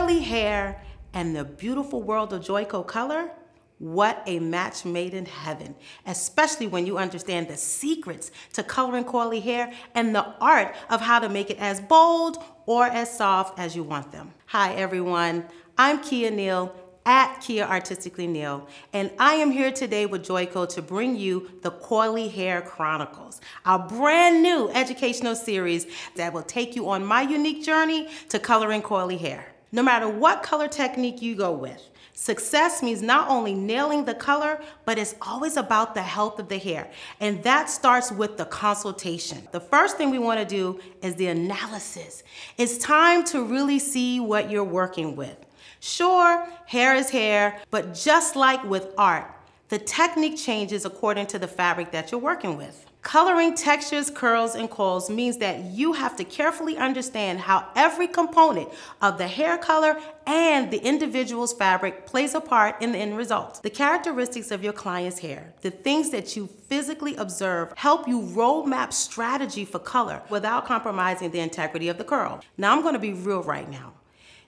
coily hair and the beautiful world of Joico Color? What a match made in heaven, especially when you understand the secrets to coloring coily hair and the art of how to make it as bold or as soft as you want them. Hi everyone, I'm Keya Neal at Keya Artistically Neal, and I am here today with Joico to bring you the Coily Hair Chronicles, our brand new educational series that will take you on my unique journey to coloring coily hair. No matter what color technique you go with, success means not only nailing the color, but it's always about the health of the hair. And that starts with the consultation. The first thing we want to do is the analysis. It's time to really see what you're working with. Sure, hair is hair, but just like with art, the technique changes according to the fabric that you're working with. Coloring textures, curls, and coils means that you have to carefully understand how every component of the hair color and the individual's fabric plays a part in the end result. The characteristics of your client's hair, the things that you physically observe, help you roadmap strategy for color without compromising the integrity of the curl. Now I'm going to be real right now.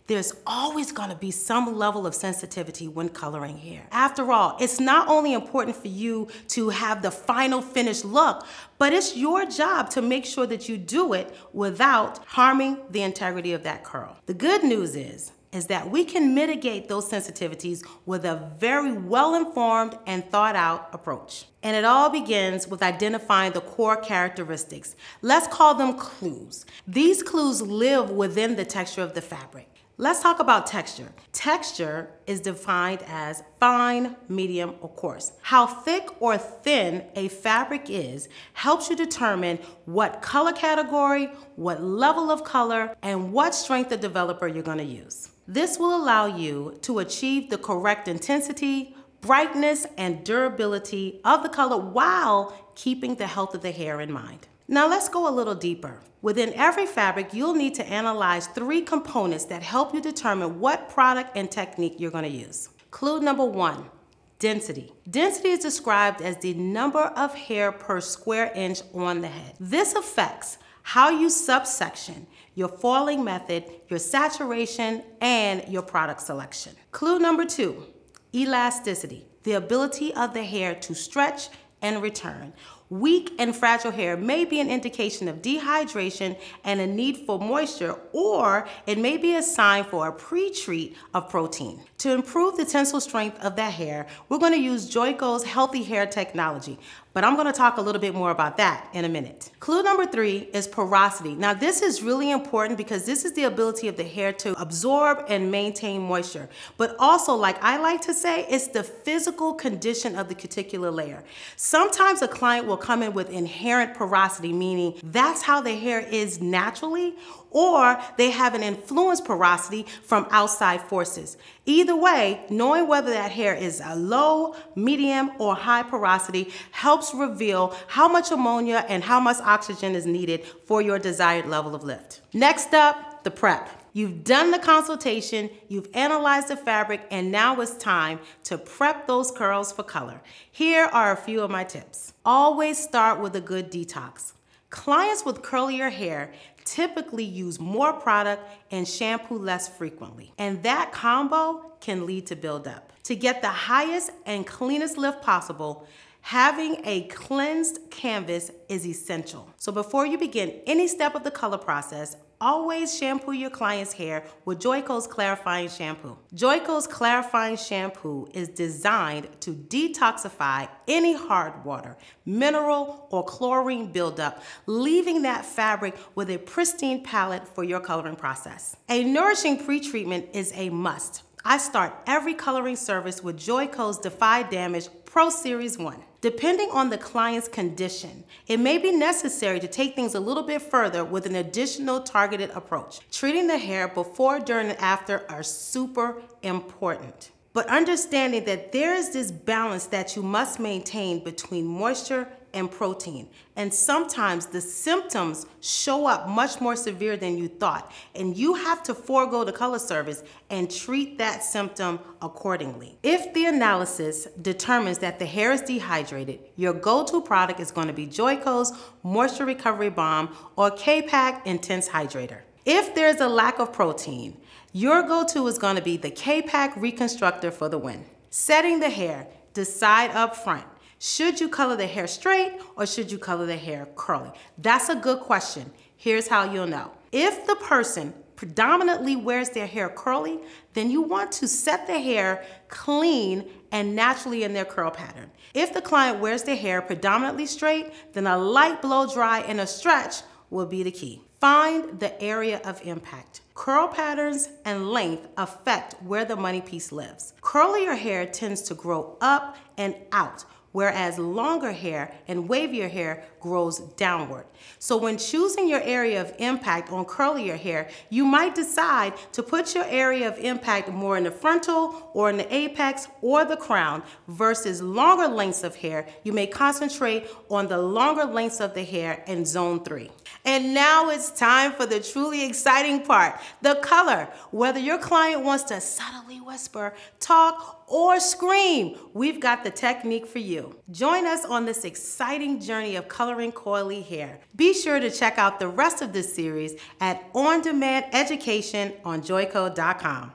There's always going to be some level of sensitivity when coloring hair. After all, it's not only important for you to have the final finished look, but it's your job to make sure that you do it without harming the integrity of that curl. The good news is that we can mitigate those sensitivities with a very well-informed and thought-out approach. And it all begins with identifying the core characteristics. Let's call them clues. These clues live within the texture of the fabric. Let's talk about texture. Texture is defined as fine, medium, or coarse. How thick or thin a fabric is helps you determine what color category, what level of color, and what strength of developer you're going to use. This will allow you to achieve the correct intensity, brightness, and durability of the color while keeping the health of the hair in mind. Now let's go a little deeper. Within every fabric, you'll need to analyze 3 components that help you determine what product and technique you're going to use. Clue number 1, density. Density is described as the number of hair per square inch on the head. This affects how you subsection, your foiling method, your saturation, and your product selection. Clue number 2, elasticity. The ability of the hair to stretch and return. Weak and fragile hair may be an indication of dehydration and a need for moisture, or it may be a sign for a pre-treat of protein. To improve the tensile strength of that hair, we're going to use Joico's healthy hair technology, but I'm going to talk a little bit more about that in a minute. Clue number 3 is porosity. Now this is really important because this is the ability of the hair to absorb and maintain moisture, but also, like I like to say, it's the physical condition of the cuticular layer. Sometimes a client will come in with inherent porosity, meaning that's how the hair is naturally, or they have an influenced porosity from outside forces. Either way, knowing whether that hair is a low, medium, or high porosity helps reveal how much ammonia and how much oxygen is needed for your desired level of lift. Next up, the prep. You've done the consultation, you've analyzed the fabric, and now it's time to prep those curls for color. Here are a few of my tips. Always start with a good detox. Clients with curlier hair typically use more product and shampoo less frequently, and that combo can lead to buildup. To get the highest and cleanest lift possible, having a cleansed canvas is essential. So before you begin any step of the color process, always shampoo your client's hair with Joico's Clarifying Shampoo. Joico's Clarifying Shampoo is designed to detoxify any hard water, mineral, or chlorine buildup, leaving that fabric with a pristine palette for your coloring process. A nourishing pre-treatment is a must. I start every coloring service with Joico's Defy Damage Pro Series 1. Depending on the client's condition, it may be necessary to take things a little bit further with an additional targeted approach. Treating the hair before, during, and after are super important. But understanding that there is this balance that you must maintain between moisture and protein. And sometimes the symptoms show up much more severe than you thought, and you have to forego the color service and treat that symptom accordingly. If the analysis determines that the hair is dehydrated, your go-to product is going to be Joico's Moisture Recovery Balm or K-Pack Intense Hydrator. If there's a lack of protein, your go-to is going to be the K-Pack Reconstructor for the win. Setting the hair, decide up front. Should you color the hair straight or should you color the hair curly? That's a good question. Here's how you'll know. If the person predominantly wears their hair curly, then you want to set the hair clean and naturally in their curl pattern. If the client wears their hair predominantly straight, then a light blow dry and a stretch will be the key. Find the area of impact. Curl patterns and length affect where the money piece lives. Curlier hair tends to grow up and out, whereas longer hair and wavier hair grows downward. So when choosing your area of impact on curlier hair, you might decide to put your area of impact more in the frontal or in the apex or the crown versus longer lengths of hair. You may concentrate on the longer lengths of the hair in zone 3. And now it's time for the truly exciting part, the color. Whether your client wants to subtly whisper, talk, or scream, we've got the technique for you. Join us on this exciting journey of coloring coily hair. Be sure to check out the rest of this series at On Demand Education on Joico.com.